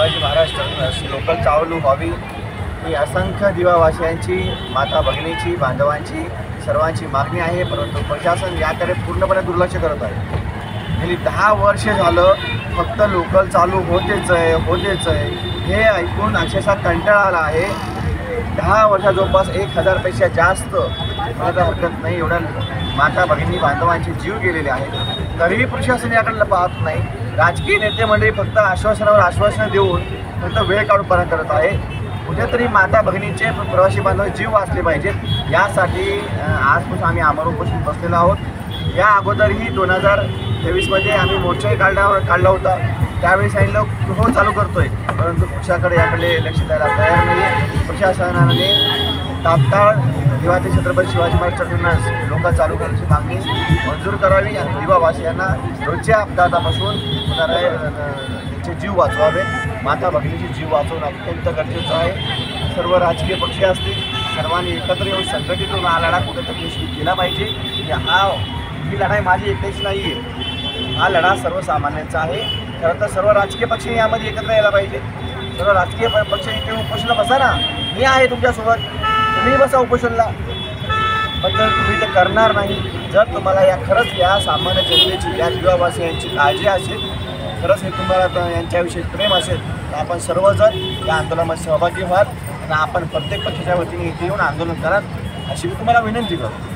Shivaji Maharaj terminus local चालू व्हावी ही असंख्य दिवावासियांची, माता भगिनीची, बांधवांची, सर्वांची मागणी आहे। परंतु प्रशासन याकडे पूर्णपणे दुर्लक्ष करत आहे। गेली 10 वर्षे झालं फक्त लोकल चालू होतेच आहे हे ऐकून अक्षरशः कंटाळा आला आहे। 10 वर्षात जवळपास 1000पेक्षा जास्त मला हरकत नाही एवढ्या माता भगिनी बांधवांचे जीव गेलेले आहेत, तरीही प्रशासन याकडे पाहत नाही। राजकीय नेते मंडळी फक्त आश्वासनावर आश्वासनं देऊन फक्त वेळ काढूपणा करत आहे। कुठेतरी माता भगिनीचे, प्रवासी बांधव जीव वाचले पाहिजेत यासाठी आजपासून आम्ही आमरण उपोषण बसलेलो आहोत। या अगोदरही 2023मध्ये आम्ही मोर्चाही काढला होता, त्यावेळी सांगितलं हो चालू करतोय, परंतु पक्षाकडे याकडे लक्ष द्यायला तयार नाही आहे। प्रशासनाने तात्काळ दिवा ते छत्रपती शिवाजी महाराज टर्मिनस लोकल चालू करण्याची मागणी मंजूर करावी आणि दिवावासियांना रोजच्या अपघातापासून त्यांचे जीव वाचवावे, माता भगिनीचे जीव वाचवणं अत्यंत गरजेचं आहे। सर्व राजकीय पक्ष असतील सर्वांनी एकत्र येऊन संघटित होऊन हा लढा कुठेतरी निश्चित केला पाहिजे। ही लढाई माझी एकट्याची नाही आहे, हा लढा सर्वसामान्यांचा आहे। खरं तर सर्व राजकीय पक्ष यामध्ये एकत्र यायला पाहिजे। सर्व राजकीय पक्ष इथे उपोषणला बसा ना, मी आहे तुमच्यासोबत, तुम्ही बसा उपोषणला, पण जर तुम्ही ते करणार नाही, जर तुम्हाला खरंच या सामान्य जनतेची, या दिवावासियांची काळजी असेल, खरंच हे तुम्हाला यांच्याविषयी प्रेम असेल तर आपण सर्वजण या आंदोलनामध्ये सहभागी व्हाल आणि आपण प्रत्येक पक्षाच्या वतीने इथे येऊन आंदोलन कराल अशी मी तुम्हाला विनंती करतो।